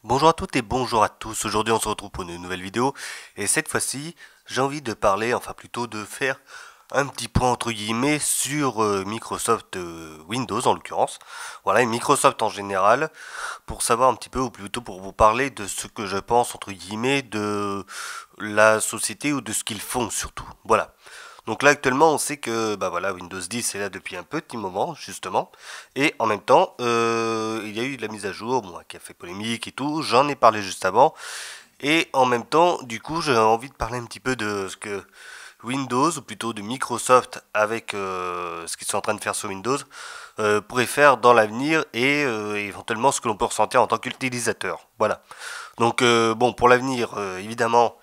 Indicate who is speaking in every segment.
Speaker 1: Bonjour à toutes et bonjour à tous. Aujourd'hui, on se retrouve pour une nouvelle vidéo. Et cette fois-ci, j'ai envie de parler, enfin plutôt de faire un petit point entre guillemets sur Microsoft Windows en l'occurrence. Voilà, et Microsoft en général, pour savoir un petit peu, ou plutôt pour vous parler de ce que je pense entre guillemets de la société ou de ce qu'ils font surtout. Voilà. Donc là actuellement on sait que bah voilà, Windows 10 est là depuis un petit moment justement et en même temps il y a eu de la mise à jour bon, qui a fait polémique et tout, j'en ai parlé juste avant et en même temps du coup j'ai envie de parler un petit peu de ce que Windows ou plutôt de Microsoft avec ce qu'ils sont en train de faire sur Windows pourrait faire dans l'avenir et éventuellement ce que l'on peut ressentir en tant qu'utilisateur. Voilà. Donc bon pour l'avenir évidemment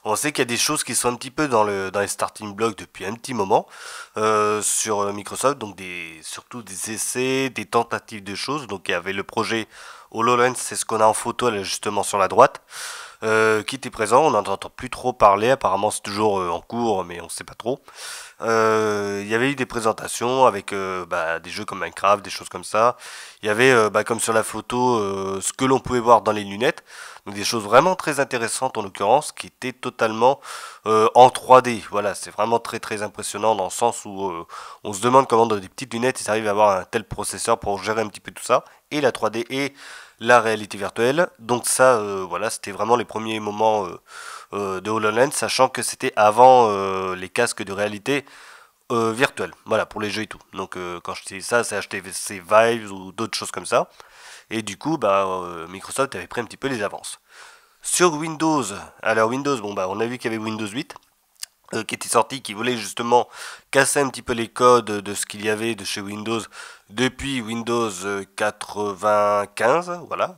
Speaker 1: on sait qu'il y a des choses qui sont un petit peu dans les starting blocks depuis un petit moment sur Microsoft, donc surtout des essais, des tentatives de choses. Donc il y avait le projet HoloLens, c'est ce qu'on a en photo là, justement sur la droite, qui était présent. On n'en entend plus trop parler, apparemment c'est toujours en cours, mais on ne sait pas trop. Il y avait eu des présentations avec des jeux comme Minecraft, des choses comme ça. Il y avait, comme sur la photo, ce que l'on pouvait voir dans les lunettes. Donc des choses vraiment très intéressantes en l'occurrence, qui étaient totalement en 3D. Voilà, c'est vraiment très très impressionnant dans le sens où on se demande comment dans des petites lunettes ils arrivent à avoir un tel processeur pour gérer un petit peu tout ça, et la 3D et la réalité virtuelle. Donc ça, voilà, c'était vraiment les premiers moments de HoloLens, sachant que c'était avant les casques de réalité virtuelle, voilà, pour les jeux et tout. Donc quand je dis ça, c'est HTC Vive ou d'autres choses comme ça. Et du coup, Microsoft avait pris un petit peu les avances. Sur Windows, alors Windows, bon on a vu qu'il y avait Windows 8 qui était sorti, qui voulait justement casser un petit peu les codes de ce qu'il y avait de chez Windows depuis Windows 95, voilà.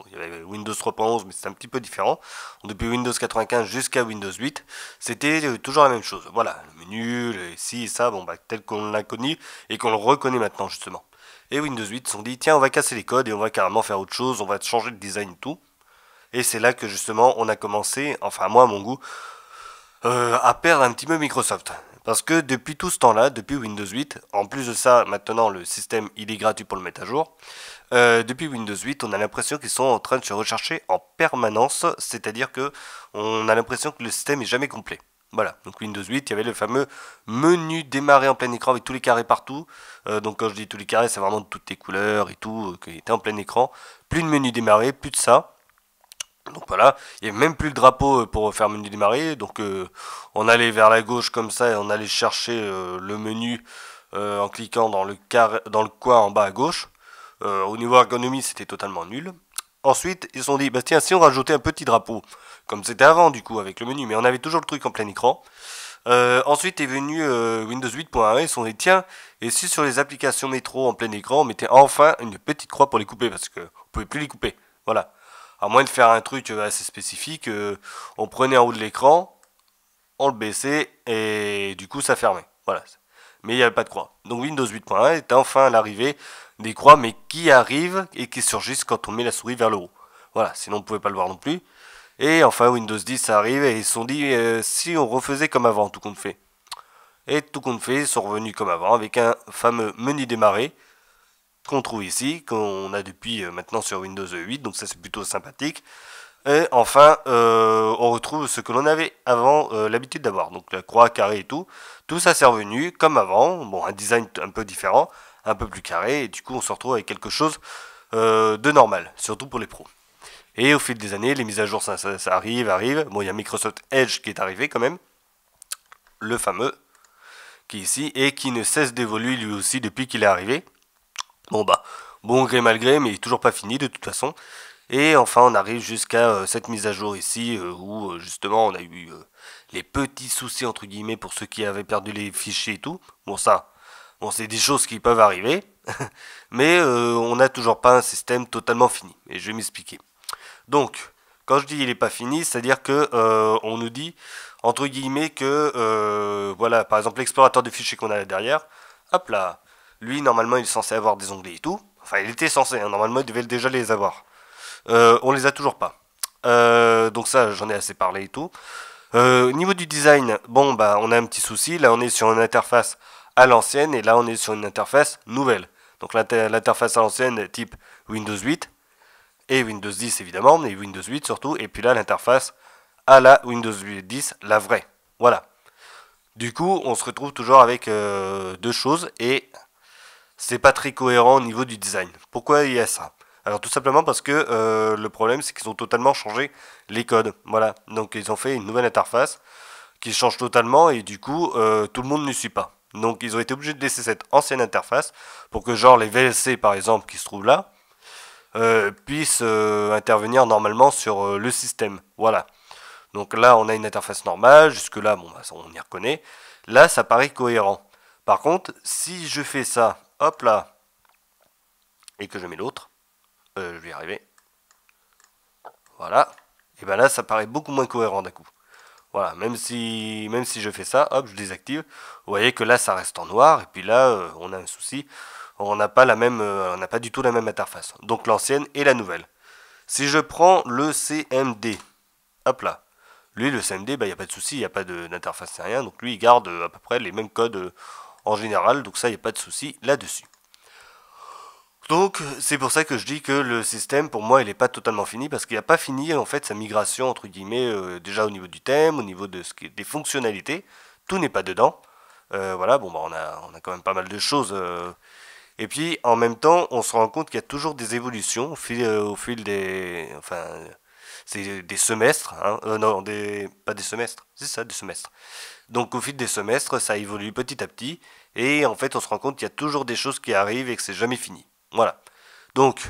Speaker 1: Il y avait Windows 3.11, mais c'est un petit peu différent. Depuis Windows 95 jusqu'à Windows 8, c'était toujours la même chose. Voilà, le menu, les ci et ça, tel qu'on l'a connu et qu'on le reconnaît maintenant justement. Et Windows 8 se sont dit, tiens, on va casser les codes et on va carrément faire autre chose, on va changer de design et tout. Et c'est là que justement on a commencé, enfin moi à mon goût, à perdre un petit peu Microsoft. Parce que depuis tout ce temps-là, depuis Windows 8, en plus de ça, maintenant le système il est gratuit pour le mettre à jour. Depuis Windows 8, on a l'impression qu'ils sont en train de se rechercher en permanence, c'est-à-dire que on a l'impression que le système est jamais complet. Voilà, donc Windows 8, il y avait le fameux menu démarrer en plein écran avec tous les carrés partout. Donc quand je dis tous les carrés, c'est vraiment de toutes les couleurs et tout, qui était en plein écran. Plus de menu démarrer, plus de ça. Donc voilà, il n'y avait même plus le drapeau pour faire menu démarrer, donc on allait vers la gauche comme ça et on allait chercher le menu en cliquant dans le coin en bas à gauche. Au niveau ergonomie, c'était totalement nul. Ensuite, ils se sont dit, bah tiens, si on rajoutait un petit drapeau, comme c'était avant du coup avec le menu, mais on avait toujours le truc en plein écran. Ensuite est venu Windows 8.1, ils se sont dit, tiens, et si sur les applications métro en plein écran, on mettait enfin une petite croix pour les couper, parce que on pouvait plus les couper. Voilà. À moins de faire un truc assez spécifique, on prenait en haut de l'écran, on le baissait et du coup ça fermait. Voilà. Mais il n'y avait pas de croix. Donc Windows 8.1 est enfin l'arrivée des croix, mais qui arrivent et qui surgissent quand on met la souris vers le haut. Voilà, sinon on ne pouvait pas le voir non plus. Et enfin Windows 10 arrive et ils se sont dit si on refaisait comme avant, tout compte fait. Et tout compte fait, ils sont revenus comme avant avec un fameux menu démarrer qu'on trouve ici, qu'on a depuis maintenant sur Windows 8, donc ça c'est plutôt sympathique. Et enfin, on retrouve ce que l'on avait avant l'habitude d'avoir, donc la croix, carré et tout. Tout ça c'est revenu comme avant, bon un design un peu différent, un peu plus carré, et du coup on se retrouve avec quelque chose de normal, surtout pour les pros. Et au fil des années, les mises à jour ça arrive. Bon, il y a Microsoft Edge qui est arrivé quand même, le fameux, qui est ici, et qui ne cesse d'évoluer lui aussi depuis qu'il est arrivé. Bon bon gré mal gré, mais il est toujours pas fini de toute façon. Et enfin, on arrive jusqu'à cette mise à jour ici, où justement on a eu les petits soucis entre guillemets pour ceux qui avaient perdu les fichiers et tout. Bon ça, bon c'est des choses qui peuvent arriver, mais on n'a toujours pas un système totalement fini. Et je vais m'expliquer. Donc, quand je dis il n'est pas fini, c'est-à-dire que on nous dit entre guillemets que voilà, par exemple l'explorateur de fichiers qu'on a là derrière, hop là, lui normalement il est censé avoir des onglets et tout. Enfin, il était censé, hein, normalement il devait déjà les avoir. On les a toujours pas. Donc ça, j'en ai assez parlé et tout. Au niveau du design, bon on a un petit souci. Là, on est sur une interface à l'ancienne et là, on est sur une interface nouvelle. Donc l'interface à l'ancienne, type Windows 8, et Windows 10 évidemment, mais Windows 8 surtout, et puis là l'interface à la Windows 10, la vraie. Voilà. Du coup, on se retrouve toujours avec deux choses et c'est pas très cohérent au niveau du design. Pourquoi il y a ça? Alors tout simplement parce que le problème c'est qu'ils ont totalement changé les codes. Voilà, donc ils ont fait une nouvelle interface qui change totalement et du coup tout le monde ne suit pas. Donc ils ont été obligés de laisser cette ancienne interface pour que genre les VLC par exemple qui se trouvent là puissent intervenir normalement sur le système. Voilà. Donc là on a une interface normale, jusque là bon bah, on y reconnaît. Là ça paraît cohérent. Par contre si je fais ça, hop là, et que je mets l'autre, je vais y arriver. Voilà. Et ben là ça paraît beaucoup moins cohérent d'un coup. Voilà, même si je fais ça, hop, je désactive. Vous voyez que là, ça reste en noir. Et puis là, on a un souci. On n'a pas la même, on n'a pas du tout la même interface. Donc l'ancienne et la nouvelle. Si je prends le CMD, hop là. Lui, le CMD, bah, il n'y a pas de souci, il n'y a pas d'interface, c'est rien. Donc lui, il garde à peu près les mêmes codes en général. Donc ça, il n'y a pas de souci là-dessus. Donc c'est pour ça que je dis que le système pour moi il n'est pas totalement fini parce qu'il n'a pas fini en fait sa migration entre guillemets déjà au niveau du thème, au niveau de des fonctionnalités, tout n'est pas dedans. Voilà, bon bah on a quand même pas mal de choses. Et puis en même temps on se rend compte qu'il y a toujours des évolutions au fil des. Enfin c'est des semestres, hein, non pas des semestres, c'est ça des semestres. Donc au fil des semestres ça évolue petit à petit et en fait on se rend compte qu'il y a toujours des choses qui arrivent et que c'est jamais fini. Voilà. Donc,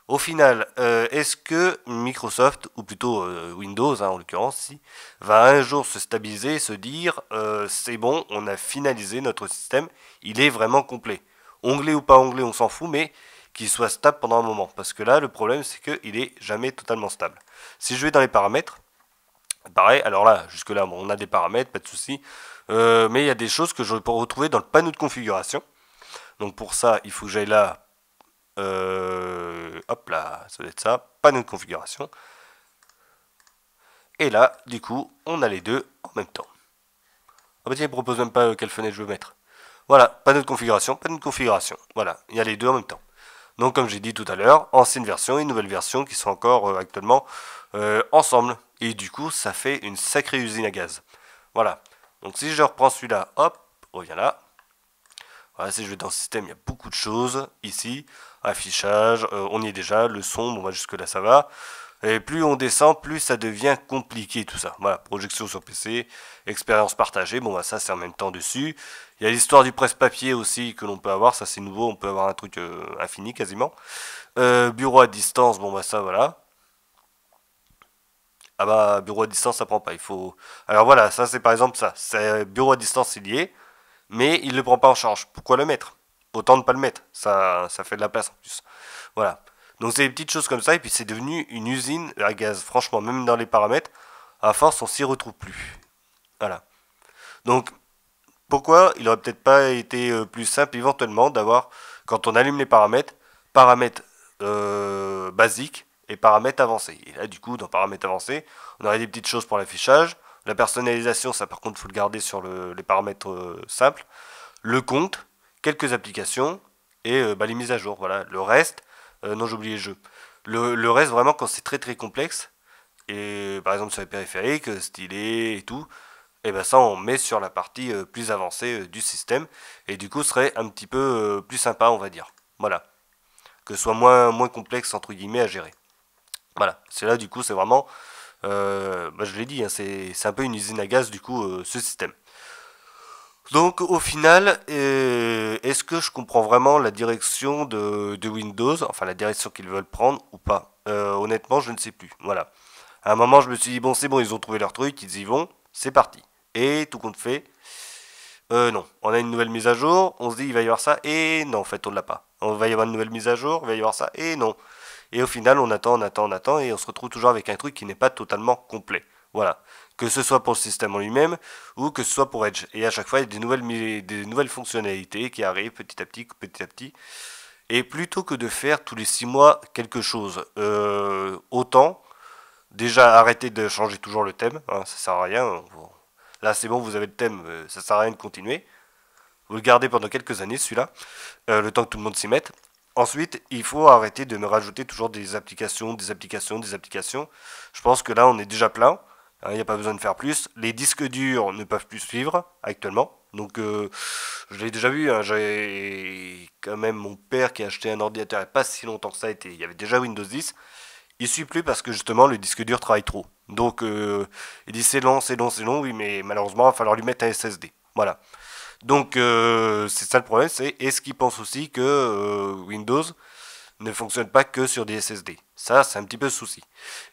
Speaker 1: au final, est-ce que Microsoft, ou plutôt Windows en l'occurrence, si, va un jour se stabiliser et se dire c'est bon, on a finalisé notre système, il est vraiment complet. Onglet ou pas onglet, on s'en fout, mais qu'il soit stable pendant un moment. Parce que là, le problème, c'est qu'il est jamais totalement stable. Si je vais dans les paramètres, pareil, alors là, jusque-là, bon, on a des paramètres, pas de souci. Mais il y a des choses que je peux retrouver dans le panneau de configuration. Donc pour ça, il faut que j'aille là. Hop là, ça doit être ça. Panneau de configuration. Et là, du coup, on a les deux en même temps. Ah bah tiens, il ne propose même pas quelle fenêtre je veux mettre. Voilà, panneau de configuration, panneau de configuration. Voilà, il y a les deux en même temps. Donc comme j'ai dit tout à l'heure, ancienne version et nouvelle version qui sont encore actuellement ensemble. Et du coup, ça fait une sacrée usine à gaz. Voilà. Donc si je reprends celui-là, hop, on revient là. Voilà, si je vais dans le système, il y a beaucoup de choses ici. Affichage, on y est déjà, le son, bon bah jusque là ça va. Et plus on descend, plus ça devient compliqué tout ça. Voilà, projection sur PC, expérience partagée, bon bah ça c'est en même temps dessus. Il y a l'histoire du presse-papier aussi que l'on peut avoir, ça c'est nouveau, on peut avoir un truc infini quasiment. Bureau à distance, bon bah ça voilà. Ah bah bureau à distance ça prend pas, il faut. Alors voilà, ça c'est par exemple ça, c'est bureau à distance il y est, mais il ne le prend pas en charge. Pourquoi le mettre? Autant ne pas le mettre, ça fait de la place en plus. Voilà. Donc c'est des petites choses comme ça, et puis c'est devenu une usine à gaz. Franchement, même dans les paramètres, à force, on s'y retrouve plus. Voilà. Donc, pourquoi il aurait peut-être pas été plus simple éventuellement d'avoir, quand on allume les paramètres, paramètres basiques et paramètres avancés. Et là, du coup, dans paramètres avancés, on aurait des petites choses pour l'affichage. La personnalisation, ça par contre, il faut le garder sur les paramètres simples. Le compte, quelques applications et bah, les mises à jour. Voilà. Le reste, non, j'ai oublié le jeu. Le reste, vraiment, quand c'est très très complexe, et par exemple sur les périphériques, stylé et tout, et ben ça on met sur la partie plus avancée du système, et du coup ce serait un petit peu plus sympa, on va dire. Voilà. Que ce soit moins complexe, entre guillemets, à gérer. Voilà. C'est là, du coup, c'est vraiment, bah, je l'ai dit, hein, c'est un peu une usine à gaz, du coup, ce système. Donc au final, est-ce que je comprends vraiment la direction de Windows, enfin la direction qu'ils veulent prendre ou pas? Honnêtement, je ne sais plus. Voilà. À un moment, je me suis dit, bon, c'est bon, ils ont trouvé leur truc, ils y vont, c'est parti. Et tout compte fait, non. On a une nouvelle mise à jour, on se dit, il va y avoir ça, et non, en fait, on ne l'a pas. On va y avoir une nouvelle mise à jour, il va y avoir ça, et non. Et au final, on attend, et on se retrouve toujours avec un truc qui n'est pas totalement complet. Voilà. Que ce soit pour le système en lui-même, ou que ce soit pour Edge. Et à chaque fois, il y a des nouvelles fonctionnalités qui arrivent petit à petit, petit à petit. Et plutôt que de faire tous les 6 mois quelque chose, autant déjà arrêter de changer toujours le thème, hein, ça sert à rien. Là, c'est bon, vous avez le thème, ça sert à rien de continuer. Vous le gardez pendant quelques années, celui-là, le temps que tout le monde s'y mette. Ensuite, il faut arrêter de me rajouter toujours des applications, des applications, des applications. Je pense que là, on est déjà plein. Il n'y a pas besoin de faire plus. Les disques durs ne peuvent plus suivre actuellement. Donc, je l'ai déjà vu. Hein, j'ai quand même mon père qui a acheté un ordinateur il n'y a pas si longtemps que ça. Il y avait déjà Windows 10. Il ne suit plus parce que justement, le disque dur travaille trop. Donc, il dit c'est long, c'est long, c'est long. Oui, mais malheureusement, il va falloir lui mettre un SSD. Voilà. Donc, c'est ça le problème. C'est est-ce qu'il pense aussi que Windows ne fonctionne pas que sur des SSD. Ça, c'est un petit peu le souci.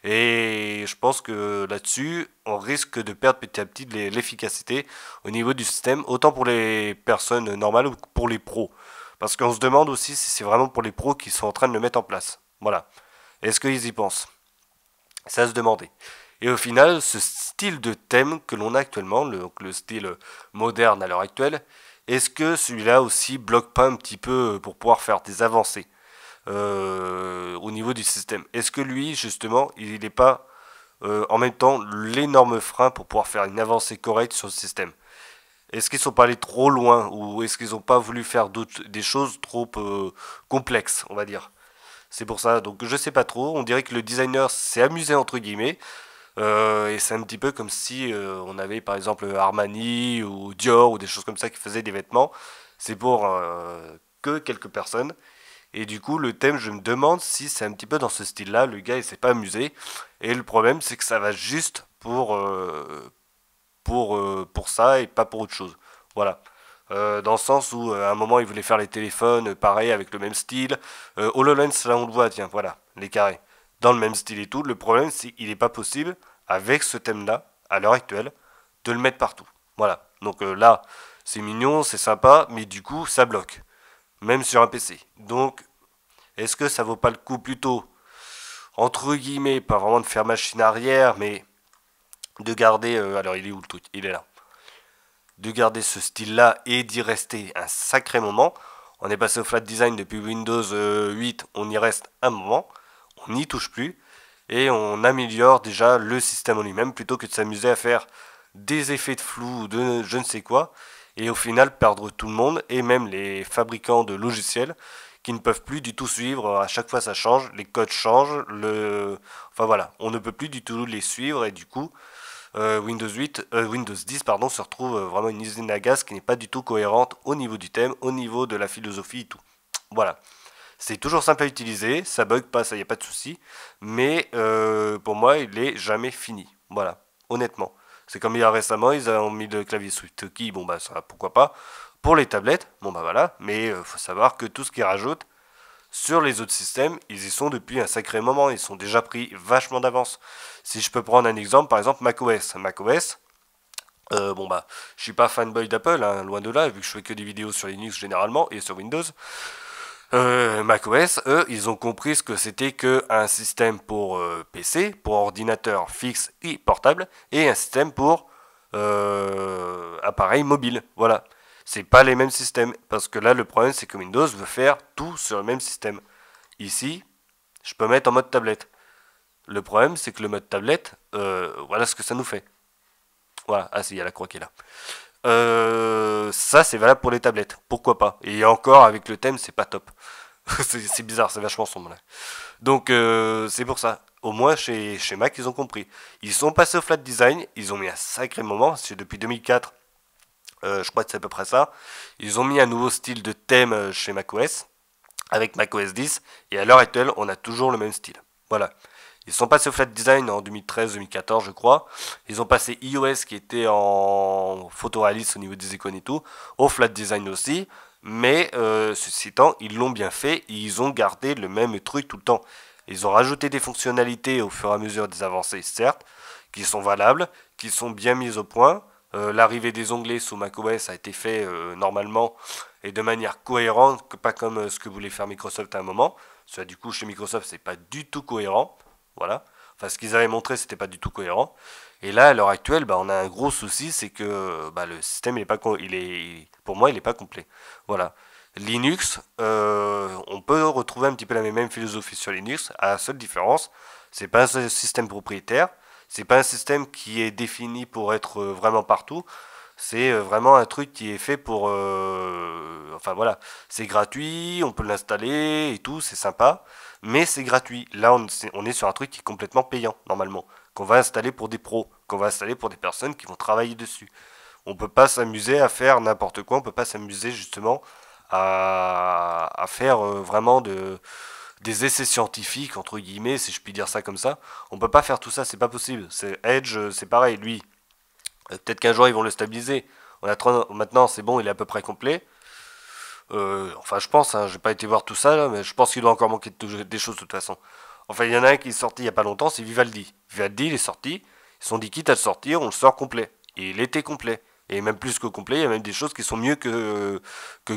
Speaker 1: Et je pense que là-dessus, on risque de perdre petit à petit l'efficacité au niveau du système, autant pour les personnes normales ou pour les pros. Parce qu'on se demande aussi si c'est vraiment pour les pros qui sont en train de le mettre en place. Voilà. Est-ce qu'ils y pensent? C'est à se demander. Et au final, ce style de thème que l'on a actuellement, le style moderne à l'heure actuelle, est-ce que celui-là aussi bloque pas un petit peu pour pouvoir faire des avancées au niveau du système? Est-ce que lui, justement, il n'est pas en même temps l'énorme frein pour pouvoir faire une avancée correcte sur le système? Est-ce qu'ils sont pas allés trop loin ou est-ce qu'ils n'ont pas voulu faire des choses trop complexes, on va dire? C'est pour ça, donc je sais pas trop. On dirait que le designer s'est amusé entre guillemets. Et c'est un petit peu comme si on avait par exemple Armani ou Dior ou des choses comme ça qui faisaient des vêtements. C'est pour que quelques personnes. Et du coup, le thème, je me demande si c'est un petit peu dans ce style-là. Le gars, il s'est pas amusé. Et le problème, c'est que ça va juste pour ça et pas pour autre chose. Voilà. Dans le sens où à un moment, il voulait faire les téléphones pareil avec le même style. HoloLens, là, on le voit, tiens, voilà, les carrés. Dans le même style et tout. Le problème, c'est qu'il n'est pas possible, avec ce thème-là, à l'heure actuelle, de le mettre partout. Voilà. Donc là, c'est mignon, c'est sympa, mais du coup, ça bloque même sur un PC. Donc, est-ce que ça vaut pas le coup plutôt, entre guillemets, pas vraiment de faire machine arrière, mais de garder, alors il est où le truc? Il est là. De garder ce style-là et d'y rester un sacré moment. On est passé au flat design depuis Windows 8, on y reste un moment, on n'y touche plus, et on améliore déjà le système en lui-même plutôt que de s'amuser à faire des effets de flou ou de je ne sais quoi, et au final perdre tout le monde, et même les fabricants de logiciels qui ne peuvent plus du tout suivre, à chaque fois ça change, les codes changent, enfin voilà, on ne peut plus du tout les suivre, et du coup Windows 10 pardon, se retrouve vraiment une usine à gaz qui n'est pas du tout cohérente au niveau du thème, au niveau de la philosophie et tout. Voilà. C'est toujours simple à utiliser, ça bug pas, ça y a pas de souci, mais pour moi il est jamais fini. Voilà, honnêtement. C'est comme il y a récemment, ils ont mis le clavier SwiftKey, bon bah ça pourquoi pas. Pour les tablettes, bon bah voilà, mais faut savoir que tout ce qu'ils rajoutent sur les autres systèmes, ils y sont depuis un sacré moment, ils sont déjà pris vachement d'avance. Si je peux prendre un exemple, par exemple macOS. macOS, bon bah, je suis pas fanboy d'Apple, hein, loin de là, vu que je fais que des vidéos sur Linux généralement et sur Windows. macOS, eux, ils ont compris ce que c'était qu'un système pour PC, pour ordinateur fixe et portable, et un système pour appareil mobile. Voilà. C'est pas les mêmes systèmes. Parce que là, le problème, c'est que Windows veut faire tout sur le même système. Ici, je peux mettre en mode tablette. Le problème, c'est que le mode tablette, voilà ce que ça nous fait. Voilà. Ah, si, il y a la croix qui est là. Ça, c'est valable pour les tablettes. Pourquoi pas? Et encore, avec le thème, c'est pas top. C'est bizarre, c'est vachement sombre là. Donc, c'est pour ça. Au moins, chez Mac, ils ont compris. Ils sont passés au flat design. Ils ont mis un sacré moment. C'est depuis 2004. Je crois que c'est à peu près ça. Ils ont mis un nouveau style de thème chez macOS. Avec macOS 10. Et à l'heure actuelle, on a toujours le même style. Voilà. Ils sont passés au flat design en 2013-2014, je crois. Ils ont passé iOS qui était en photoréaliste au niveau des icônes et tout, au flat design aussi. Mais ceci étant, ils l'ont bien fait et ils ont gardé le même truc tout le temps. Ils ont rajouté des fonctionnalités au fur et à mesure des avancées, certes, qui sont valables, qui sont bien mises au point. L'arrivée des onglets sous macOS a été fait normalement et de manière cohérente, pas comme ce que voulait faire Microsoft à un moment. Ça, du coup, chez Microsoft, c'est pas du tout cohérent. Voilà. Enfin, ce qu'ils avaient montré, c'était pas du tout cohérent. Et là, à l'heure actuelle, bah, on a un gros souci, c'est que bah, le système, pour moi, il est pas complet. Voilà. Linux, on peut retrouver un petit peu la même philosophie sur Linux, à la seule différence, c'est pas un système propriétaire, c'est pas un système qui est défini pour être vraiment partout. C'est vraiment un truc qui est fait pour... enfin voilà, c'est gratuit, on peut l'installer et tout, c'est sympa, mais c'est gratuit. Là, on est sur un truc qui est complètement payant, normalement, qu'on va installer pour des pros, qu'on va installer pour des personnes qui vont travailler dessus. On peut pas s'amuser à faire n'importe quoi, on peut pas s'amuser justement à faire vraiment des essais scientifiques, entre guillemets, si je puis dire ça comme ça. On peut pas faire tout ça, c'est pas possible. C'est Edge, c'est pareil, lui. Peut-être qu'un jour ils vont le stabiliser. Maintenant, c'est bon, il est à peu près complet. Enfin, je pense, hein, j'ai pas été voir tout ça, là, mais je pense qu'il doit encore manquer des choses de toute façon. Enfin, il y en a un qui est sorti il y a pas longtemps, c'est Vivaldi. Vivaldi, il est sorti. Ils se sont dit, quitte à le sortir, on le sort complet. Et il était complet. Et même plus que complet, il y a même des choses qui sont mieux que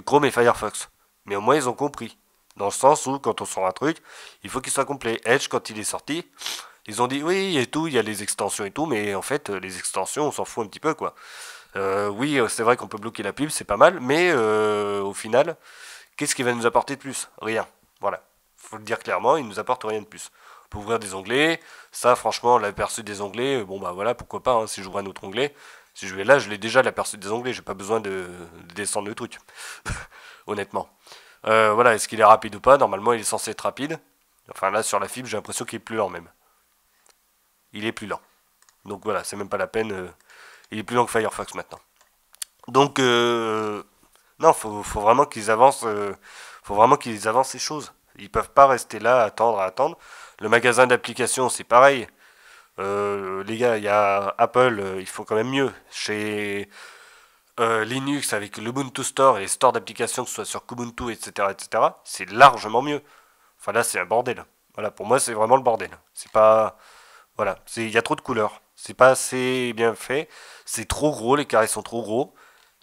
Speaker 1: Chrome et Firefox. Mais au moins, ils ont compris. Dans le sens où, quand on sort un truc, il faut qu'il soit complet. Edge, quand il est sorti, ils ont dit, oui, et tout, il y a les extensions et tout, mais en fait, les extensions, on s'en fout un petit peu, quoi. Oui, c'est vrai qu'on peut bloquer la pub, c'est pas mal, mais au final, qu'est-ce qui va nous apporter de plus? Rien. Voilà. Faut le dire clairement, il nous apporte rien de plus. Pour ouvrir des onglets, ça franchement, l'aperçu des onglets, bon bah voilà, pourquoi pas, hein, si j'ouvre un autre onglet. Si je vais là, je l'ai déjà l'aperçu des onglets, j'ai pas besoin de descendre le truc. Honnêtement. Voilà, est-ce qu'il est rapide ou pas? Normalement, il est censé être rapide. Enfin là, sur la fibre, j'ai l'impression qu'il est plus lent même. Il est plus lent. Donc voilà, c'est même pas la peine. Il est plus lent que Firefox maintenant. Donc, non, faut vraiment qu'ils avancent. Faut vraiment qu'ils avancent ces choses. Ils peuvent pas rester là, à attendre. Le magasin d'applications, c'est pareil. Les gars, il y a Apple, il faut quand même mieux. Chez Linux, avec l'Ubuntu Store et les stores d'applications, que ce soit sur Kubuntu, etc., c'est largement mieux. Enfin là, c'est un bordel. Voilà, pour moi, c'est vraiment le bordel. C'est pas, voilà, il y a trop de couleurs. C'est pas assez bien fait. C'est trop gros, les carrés sont trop gros.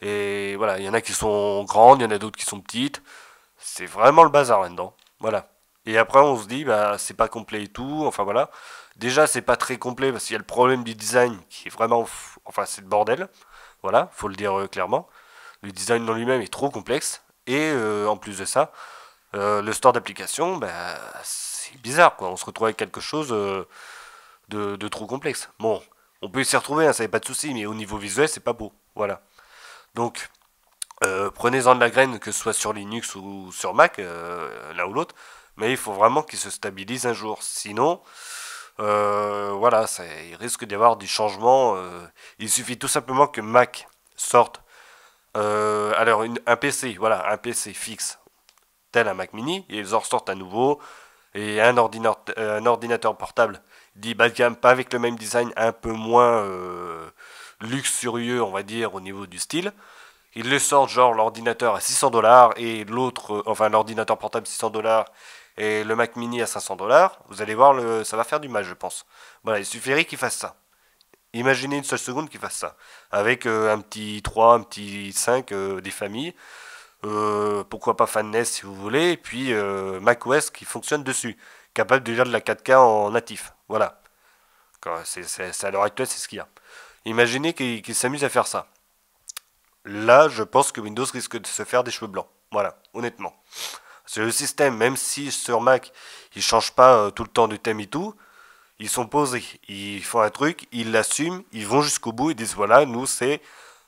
Speaker 1: Et voilà, il y en a qui sont grandes, il y en a d'autres qui sont petites. C'est vraiment le bazar là-dedans. Voilà. Et après, on se dit, bah, c'est pas complet et tout. Enfin voilà. Déjà, c'est pas très complet parce qu'il y a le problème du design qui est vraiment. Enfin, c'est le bordel. Voilà, faut le dire clairement. Le design en lui-même est trop complexe. Et en plus de ça, le store d'application, bah, c'est bizarre quoi. On se retrouve avec quelque chose de trop complexe. Bon, on peut s'y retrouver, hein, ça n'est pas de souci, mais au niveau visuel, c'est pas beau. Voilà. Donc, prenez-en de la graine, que ce soit sur Linux ou sur Mac, l'un ou l'autre, mais il faut vraiment qu'il se stabilise un jour. Sinon, voilà, il risque d'y avoir du changement. Il suffit tout simplement que Mac sorte. Alors, un PC, voilà, un PC fixe, tel un Mac mini, et ils en ressortent à nouveau. Et un ordinateur portable dit bas de gamme, pas avec le même design, un peu moins luxurieux, on va dire, au niveau du style. Ils le sortent genre l'ordinateur à 600 $ et l'autre, enfin l'ordinateur portable 600 $ et le Mac mini à 500 $. Vous allez voir, ça va faire du mal, je pense. Voilà, il suffirait qu'ils fassent ça. Imaginez une seule seconde qu'ils fassent ça. Avec un petit 3, un petit 5 des familles. Pourquoi pas FanNest si vous voulez. Et puis macOS qui fonctionne dessus. Capable de lire de la 4K en natif. Voilà. À l'heure actuelle, c'est ce qu'il y a. Imaginez qu'ils s'amusent à faire ça. Là, je pense que Windows risque de se faire des cheveux blancs. Voilà, honnêtement. C'est le système, même si sur Mac, ils changent pas tout le temps de thème et tout, ils sont posés. Ils font un truc, ils l'assument, ils vont jusqu'au bout, ils disent voilà, nous c'est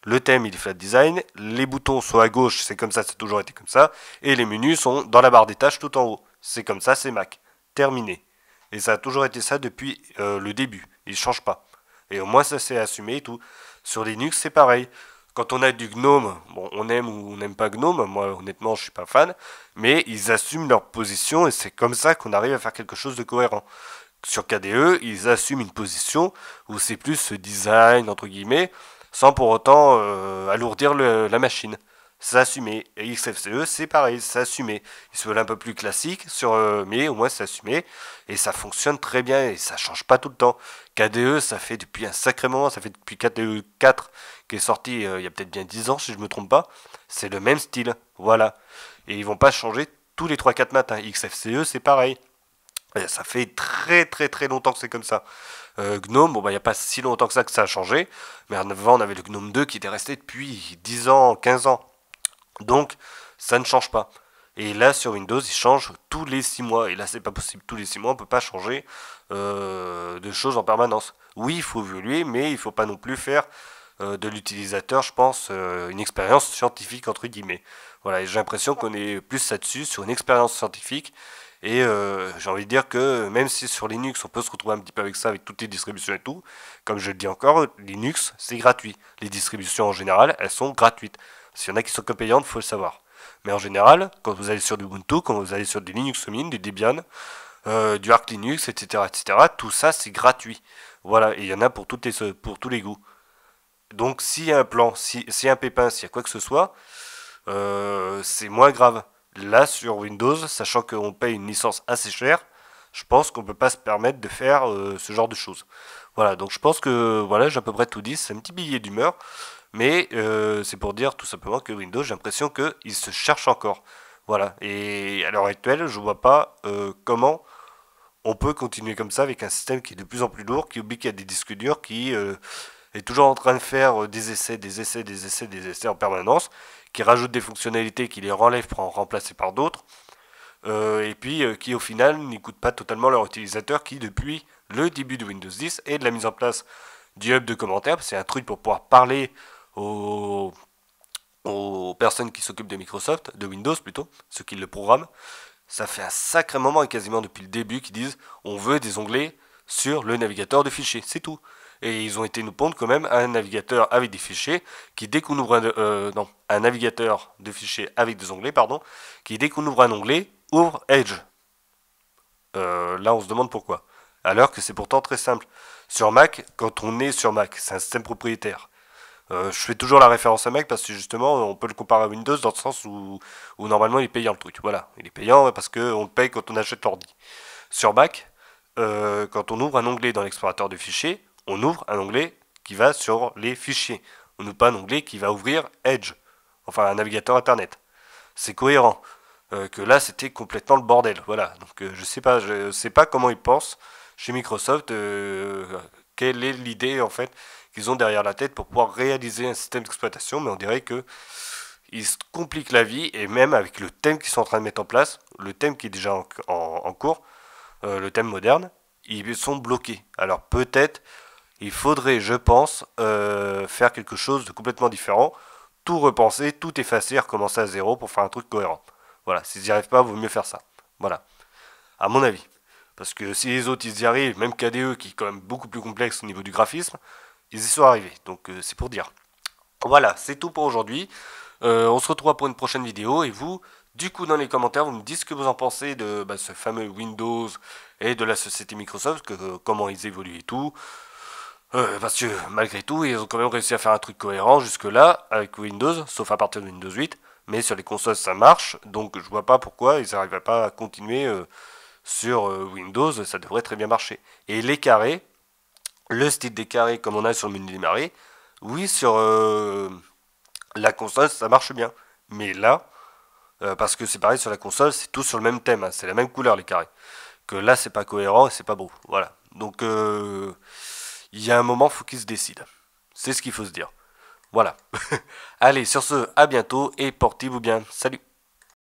Speaker 1: le thème, il est flat design, les boutons sont à gauche, c'est comme ça, c'est toujours été comme ça, et les menus sont dans la barre des tâches tout en haut. C'est comme ça, c'est Mac. Terminé. Et ça a toujours été ça depuis le début. Ils ne changent pas. Et au moins ça c'est assumé et tout. Sur Linux, c'est pareil. Quand on a du GNOME, bon, on aime ou on n'aime pas GNOME, moi honnêtement je suis pas fan, mais ils assument leur position et c'est comme ça qu'on arrive à faire quelque chose de cohérent. Sur KDE, ils assument une position où c'est plus ce design, entre guillemets, sans pour autant alourdir la machine. C'est assumé. Et XFCE, c'est pareil, c'est assumé. Ils se veulent un peu plus classiques, mais au moins c'est assumé. Et ça fonctionne très bien et ça change pas tout le temps. KDE, ça fait depuis un sacré moment, ça fait depuis KDE 4 qui est sorti il y a peut-être bien 10 ans, si je me trompe pas. C'est le même style. Voilà. Et ils vont pas changer tous les 3-4 matins. XFCE, c'est pareil. Et ça fait très très très longtemps que c'est comme ça. Gnome, bon bah il n'y a pas si longtemps que ça a changé, mais avant on avait le Gnome 2 qui était resté depuis 10 ans, 15 ans. Donc ça ne change pas. Et là sur Windows, il change tous les 6 mois. Et là c'est pas possible, tous les 6 mois on peut pas changer de choses en permanence. Oui, il faut évoluer, mais il faut pas non plus faire de l'utilisateur, je pense, une expérience scientifique entre guillemets. Voilà, et j'ai l'impression qu'on est plus là-dessus, sur une expérience scientifique. Et j'ai envie de dire que même si sur Linux on peut se retrouver un petit peu avec ça, avec toutes les distributions et tout, comme je le dis encore, Linux c'est gratuit. Les distributions en général, elles sont gratuites. S'il y en a qui sont que payantes, faut le savoir. Mais en général, quand vous allez sur du Ubuntu, quand vous allez sur du Linux Mint, du Debian, du Arch Linux, etc., tout ça c'est gratuit. Voilà, et il y en a pour pour tous les goûts. Donc s'il y a un plan, s'il y a un pépin, s'il y a quoi que ce soit, c'est moins grave. Là, sur Windows, sachant qu'on paye une licence assez chère, je pense qu'on ne peut pas se permettre de faire ce genre de choses. Voilà, donc je pense que voilà, j'ai à peu près tout dit, c'est un petit billet d'humeur, mais c'est pour dire tout simplement que Windows, j'ai l'impression qu'il se cherche encore. Voilà, et à l'heure actuelle, je vois pas comment on peut continuer comme ça avec un système qui est de plus en plus lourd, qui oublie qu'il y a des disques durs, qui est toujours en train de faire des essais en permanence, qui rajoute des fonctionnalités, qui les enlève pour en remplacer par d'autres, et puis qui au final n'écoutent pas totalement leurs utilisateurs, qui depuis le début de Windows 10 et de la mise en place du hub de commentaires, c'est un truc pour pouvoir parler aux, aux personnes qui s'occupent de Microsoft, de Windows plutôt, ceux qui le programment, ça fait un sacré moment et quasiment depuis le début qu'ils disent on veut des onglets sur le navigateur de fichiers, c'est tout. Et ils ont été nous pondre quand même un navigateur avec des fichiers qui dès qu'on ouvre un navigateur de fichiers avec des onglets, pardon, qui dès qu'on ouvre un onglet ouvre Edge. Là on se demande pourquoi. Alors que c'est pourtant très simple. Sur Mac, quand on est sur Mac, c'est un système propriétaire. Je fais toujours la référence à Mac parce que justement on peut le comparer à Windows dans le sens où normalement il est payant le truc. Voilà, il est payant parce qu'on le paye quand on achète l'ordi. Sur Mac, quand on ouvre un onglet dans l'explorateur de fichiers, on ouvre un onglet qui va sur les fichiers. On n'ouvre pas un onglet qui va ouvrir Edge, enfin un navigateur internet. C'est cohérent. Que là c'était complètement le bordel. Voilà, donc je sais pas comment ils pensent chez Microsoft, quelle est l'idée en fait qu'ils ont derrière la tête pour pouvoir réaliser un système d'exploitation, mais on dirait que ils se compliquent la vie, et même avec le thème qu'ils sont en train de mettre en place, le thème qui est déjà en cours, le thème moderne, ils sont bloqués. Alors peut-être il faudrait, je pense, faire quelque chose de complètement différent, tout repenser, tout effacer, recommencer à zéro pour faire un truc cohérent. Voilà, s'ils n'y arrivent pas, il vaut mieux faire ça. Voilà, à mon avis. Parce que si les autres ils y arrivent, même KDE qui est quand même beaucoup plus complexe au niveau du graphisme, ils y sont arrivés. Donc c'est pour dire. Voilà, c'est tout pour aujourd'hui. On se retrouve pour une prochaine vidéo. Et vous, du coup, dans les commentaires, vous me dites ce que vous en pensez de ce fameux Windows et de la société Microsoft, comment ils évoluent et tout. Parce que malgré tout, ils ont quand même réussi à faire un truc cohérent jusque-là avec Windows, sauf à partir de Windows 8. Mais sur les consoles, ça marche. Donc je vois pas pourquoi ils n'arriveraient pas à continuer sur Windows. Ça devrait très bien marcher. Et les carrés, le style des carrés comme on a sur le menu démarrer, oui, sur la console, ça marche bien. Mais là, parce que c'est pareil sur la console, c'est tout sur le même thème, hein, c'est la même couleur les carrés. Que là, c'est pas cohérent et c'est pas beau. Voilà. Donc, il y a un moment, faut qu'ils se décident. C'est ce qu'il faut se dire. Voilà. Allez, sur ce, à bientôt et portez-vous bien. Salut.